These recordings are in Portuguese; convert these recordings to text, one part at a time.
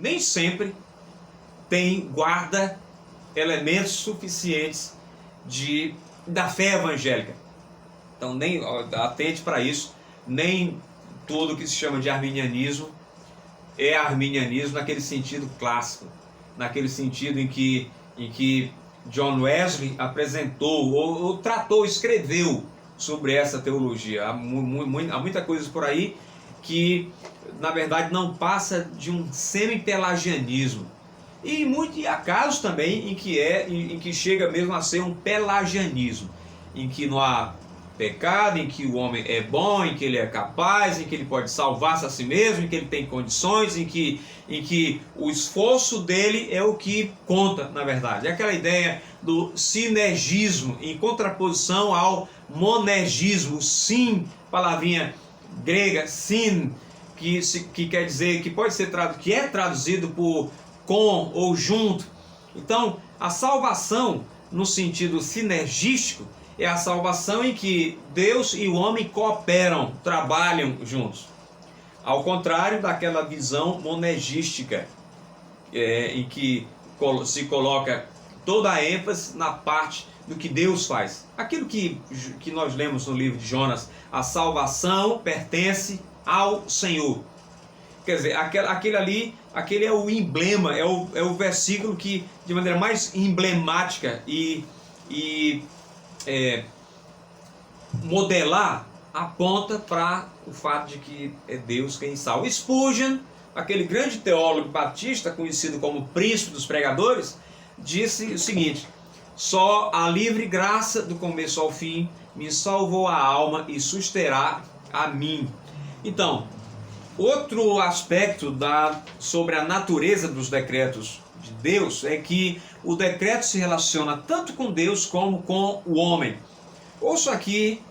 nem sempre guarda elementos suficientes da fé evangélica. Então, atente para isso, nem tudo que se chama de arminianismo é arminianismo naquele sentido clássico, naquele sentido em que John Wesley apresentou, ou tratou, escreveu sobre essa teologia. Há muita coisa por aí que, na verdade, não passa de um semi-pelagianismo. E há casos também em que chega mesmo a ser um pelagianismo, em que não há pecado, em que o homem é bom, em que ele é capaz, em que ele pode salvar-se a si mesmo, em que ele tem condições, em que o esforço dele é o que conta, na verdade. É aquela ideia do sinergismo, em contraposição ao monergismo. Sim, palavrinha grega, sin, que quer dizer, que é traduzido por com ou junto. Então, a salvação, no sentido sinergístico, é a salvação em que Deus e o homem cooperam, trabalham juntos. Ao contrário daquela visão monergística, em que se coloca toda a ênfase na parte do que Deus faz. Aquilo que nós lemos no livro de Jonas, a salvação pertence ao Senhor. Quer dizer, aquele é o emblema, é o versículo que, de maneira mais emblemática e modelar, aponta para o fato de que é Deus quem salva. Spurgeon, aquele grande teólogo batista, conhecido como príncipe dos pregadores, disse o seguinte: só a livre graça do começo ao fim me salvou a alma e susterá a mim. Então, outro aspecto sobre a natureza dos decretos de Deus é que o decreto se relaciona tanto com Deus como com o homem. Ouça aqui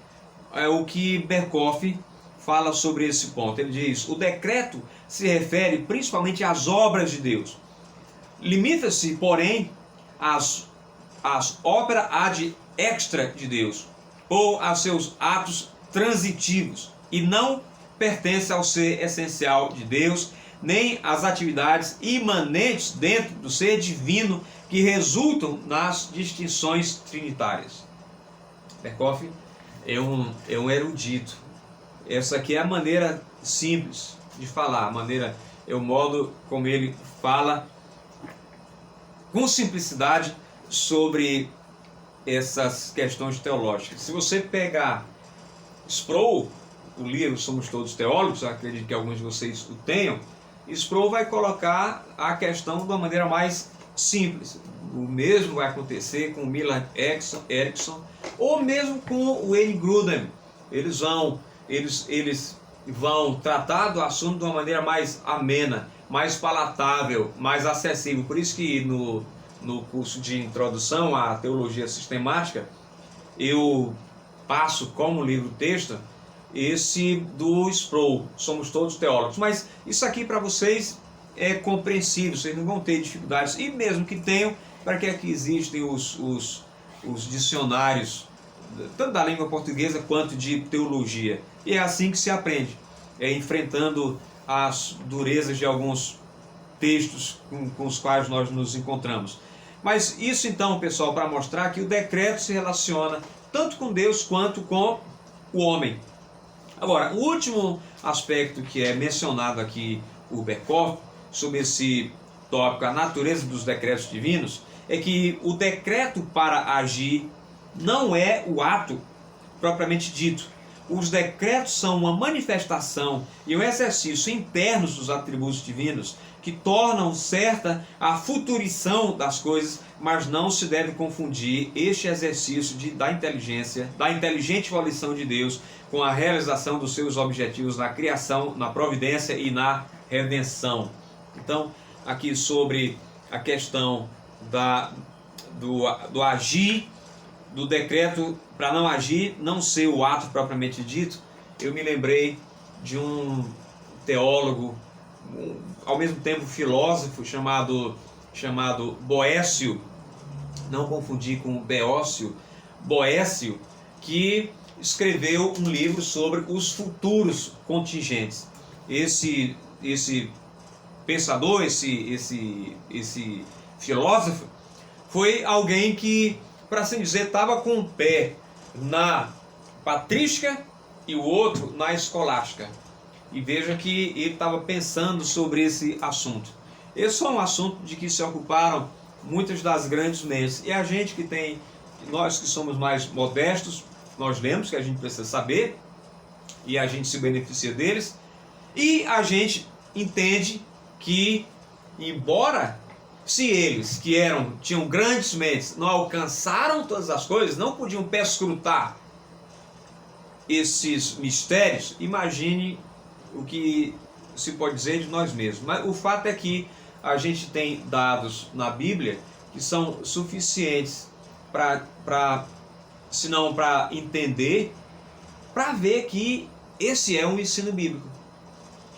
o que Berkhof fala sobre esse ponto. Ele diz: o decreto se refere principalmente às obras de Deus. Limita-se, porém, às opera ad extra de Deus, ou a seus atos transitivos, e não pertence ao ser essencial de Deus, nem às atividades imanentes dentro do ser divino que resultam nas distinções trinitárias. Berkhof é um erudito. Essa aqui é a maneira simples de falar, é o modo como ele fala com simplicidade sobre essas questões teológicas. Se você pegar Sproul, o livro Somos Todos Teólogos, acredito que alguns de vocês o tenham, Sproul vai colocar a questão de uma maneira mais simples. O mesmo vai acontecer com o Millard Erickson, ou mesmo com o Wayne Grudem. Eles vão tratar do assunto de uma maneira mais amena, mais palatável, mais acessível. Por isso que no curso de introdução à teologia sistemática, eu passo como livro-texto esse do Sproul, Somos Todos Teólogos. Mas isso aqui para vocês é compreensível, vocês não vão ter dificuldades. E mesmo que tenham, para que aqui existem os dicionários, tanto da língua portuguesa quanto de teologia. E é assim que se aprende, enfrentando as durezas de alguns textos com os quais nós nos encontramos. Mas isso então, pessoal, para mostrar que o decreto se relaciona tanto com Deus quanto com o homem. Agora, o último aspecto que é mencionado aqui por Berkhof sobre esse tópico, a natureza dos decretos divinos, é que o decreto para agir não é o ato propriamente dito. Os decretos são uma manifestação e um exercício internos dos atributos divinos que tornam certa a futurição das coisas, mas não se deve confundir este exercício da inteligente volição de Deus com a realização dos seus objetivos na criação, na providência e na redenção. Então, aqui sobre a questão do agir, do decreto para não agir, não ser o ato propriamente dito, eu me lembrei de um teólogo, ao mesmo tempo filósofo, chamado Boécio, não confundir com Beócio, Boécio, que escreveu um livro sobre os futuros contingentes. Esse pensador, esse filósofo, foi alguém que, para assim dizer, estava com um pé na patrística e o outro na escolástica. E veja que ele estava pensando sobre esse assunto. Esse é um assunto de que se ocuparam muitas das grandes mentes. E a gente que tem, nós que somos mais modestos, nós lemos que a gente precisa saber e a gente se beneficia deles. E a gente entende que, embora se eles que tinham grandes mentes não alcançaram todas as coisas, não podiam perscrutar esses mistérios, imagine o que se pode dizer de nós mesmos. Mas o fato é que a gente tem dados na Bíblia que são suficientes se não para entender, para ver que esse é um ensino bíblico.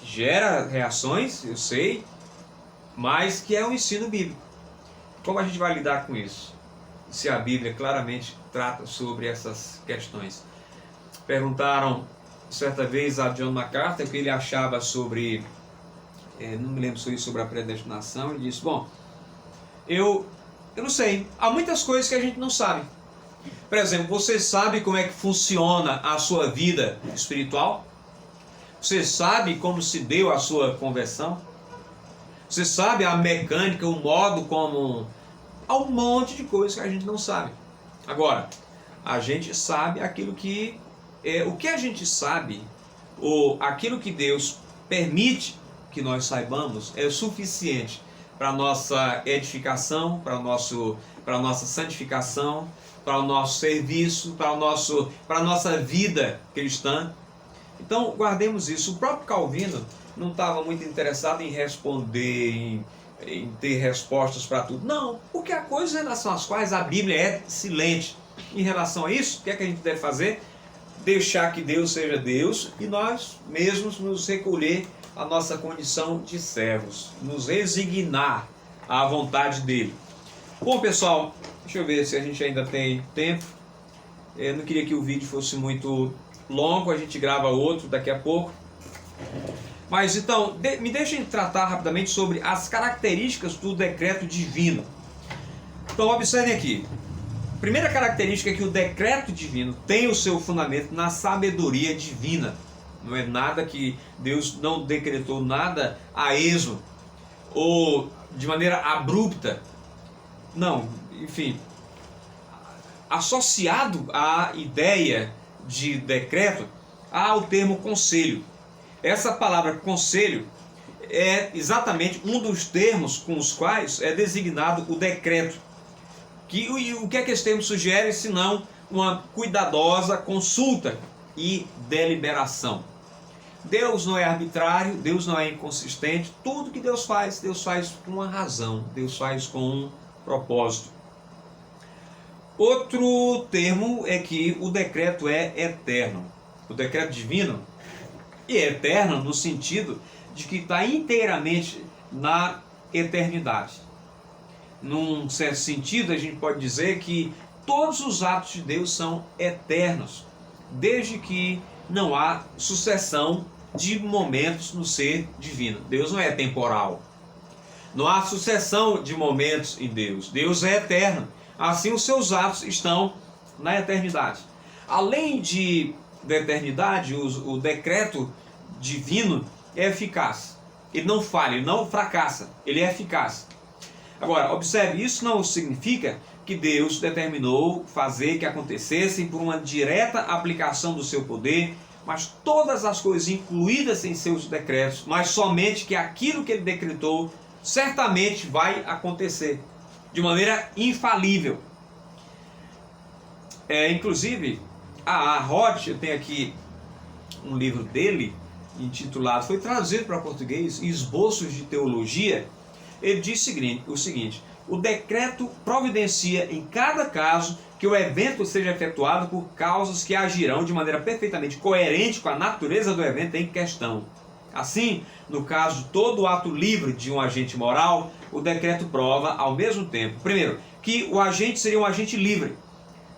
Que gera reações, eu sei, mas que é um ensino bíblico. Como a gente vai lidar com isso? Se a Bíblia claramente trata sobre essas questões. Perguntaram certa vez a John MacArthur o que ele achava sobre, não me lembro se foi sobre a predestinação. Ele disse, bom, eu não sei, há muitas coisas que a gente não sabe. Por exemplo, você sabe como é que funciona a sua vida espiritual? Você sabe como se deu a sua conversão? Você sabe a mecânica, o modo como... Há um monte de coisas que a gente não sabe. Agora, a gente sabe aquilo que... o que a gente sabe, ou aquilo que Deus permite que nós saibamos, é suficiente para a nossa edificação, para a nossa santificação, para o nosso serviço, para a nossa vida cristã. Então, guardemos isso. O próprio Calvino não estava muito interessado em responder, em ter respostas para tudo. Não, porque há coisas em relação às quais a Bíblia é silente. Em relação a isso, o que é que a gente deve fazer? Deixar que Deus seja Deus e nós mesmos nos recolher à nossa condição de servos, nos resignar à vontade dele. Bom, pessoal, deixa eu ver se a gente ainda tem tempo. Eu não queria que o vídeo fosse muito longo, a gente grava outro daqui a pouco. Mas então, me deixem tratar rapidamente sobre as características do decreto divino. Então, observem aqui. Primeira característica é que o decreto divino tem o seu fundamento na sabedoria divina. Não é nada que Deus não decretou nada a esmo ou de maneira abrupta. Não, enfim, associado à ideia de decreto há o termo conselho. Essa palavra conselho é exatamente um dos termos com os quais é designado o decreto. O que é que esse termo sugere, senão uma cuidadosa consulta e deliberação. Deus não é arbitrário, Deus não é inconsistente. Tudo que Deus faz com uma razão, Deus faz com um propósito. Outro termo é que o decreto é eterno. O decreto divino é eterno no sentido de que está inteiramente na eternidade. Num certo sentido, a gente pode dizer que todos os atos de Deus são eternos, desde que não há sucessão de momentos no ser divino. Deus não é temporal. Não há sucessão de momentos em Deus. Deus é eterno. Assim, os seus atos estão na eternidade. Além da eternidade, o decreto divino é eficaz. Ele não falha, ele não fracassa, ele é eficaz. Agora, observe, isso não significa que Deus determinou fazer que acontecessem por uma direta aplicação do seu poder, mas todas as coisas incluídas em seus decretos, mas somente que aquilo que ele decretou certamente vai acontecer de maneira infalível. Inclusive, a Roth, eu tenho aqui um livro dele intitulado, foi traduzido para português, Esboços de Teologia. Ele diz o seguinte: o decreto providencia em cada caso que o evento seja efetuado por causas que agirão de maneira perfeitamente coerente com a natureza do evento em questão. Assim, no caso de todo ato livre de um agente moral, o decreto prova ao mesmo tempo, primeiro, que o agente seria um agente livre,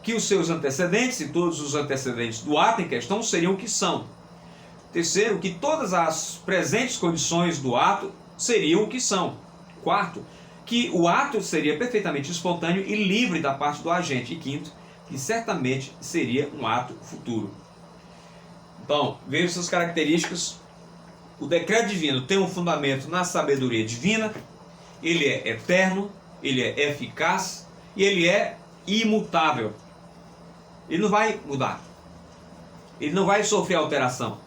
que os seus antecedentes e todos os antecedentes do ato em questão seriam o que são. Terceiro, que todas as presentes condições do ato seriam o que são. Quarto, que o ato seria perfeitamente espontâneo e livre da parte do agente. E quinto, que certamente seria um ato futuro. Então, veja suas características. O decreto divino tem um fundamento na sabedoria divina, ele é eterno, ele é eficaz e ele é imutável. Ele não vai mudar. Ele não vai sofrer alteração.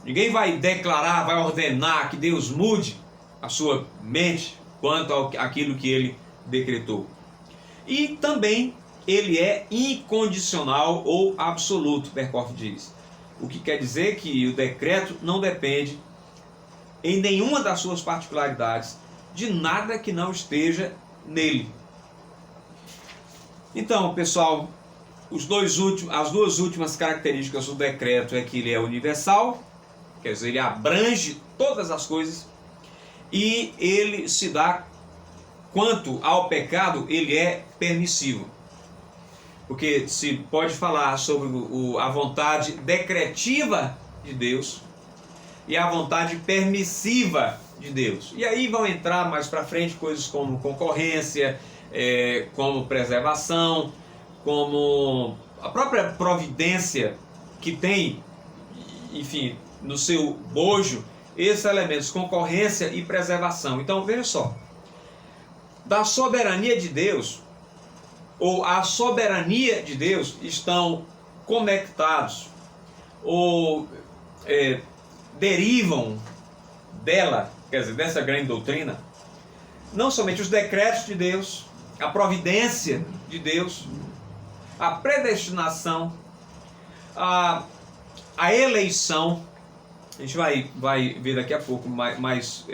Ninguém vai declarar, vai ordenar que Deus mude a sua mente quanto àquilo que ele decretou. E também ele é incondicional ou absoluto, Berkhof diz. O que quer dizer que o decreto não depende, em nenhuma das suas particularidades, de nada que não esteja nele. Então, pessoal, as duas últimas características do decreto é que ele é universal, quer dizer, ele abrange todas as coisas, e ele se dá, quanto ao pecado, ele é permissivo. Porque se pode falar sobre a vontade decretiva de Deus e a vontade permissiva de Deus. E aí vão entrar mais para frente coisas como concorrência, como preservação, como a própria providência que tem, enfim, no seu bojo, esses elementos, concorrência e preservação. Então veja só, da soberania de Deus, ou a soberania de Deus, estão conectados ou derivam dela, quer dizer, dessa grande doutrina, não somente os decretos de Deus, a providência de Deus, a predestinação, a eleição. A gente vai ver daqui a pouco mais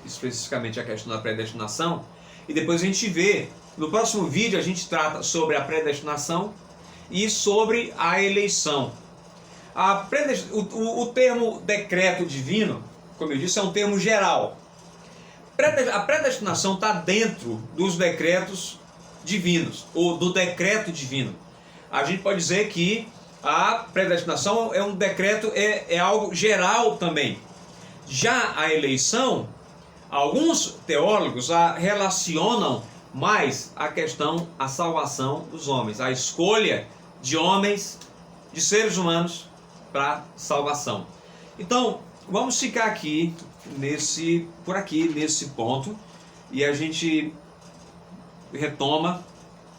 especificamente a questão da predestinação, e depois a gente vê, no próximo vídeo a gente trata sobre a predestinação e sobre a eleição. O termo decreto divino, como eu disse, é um termo geral. A predestinação está dentro dos decretos divinos, ou do decreto divino. A gente pode dizer que a predestinação é um decreto, é algo geral também. Já a eleição, alguns teólogos a relacionam mais a questão, a salvação dos homens, a escolha de homens, de seres humanos para salvação. Então, vamos ficar aqui nesse ponto, e a gente retoma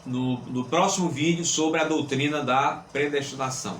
no próximo vídeo sobre a doutrina da predestinação.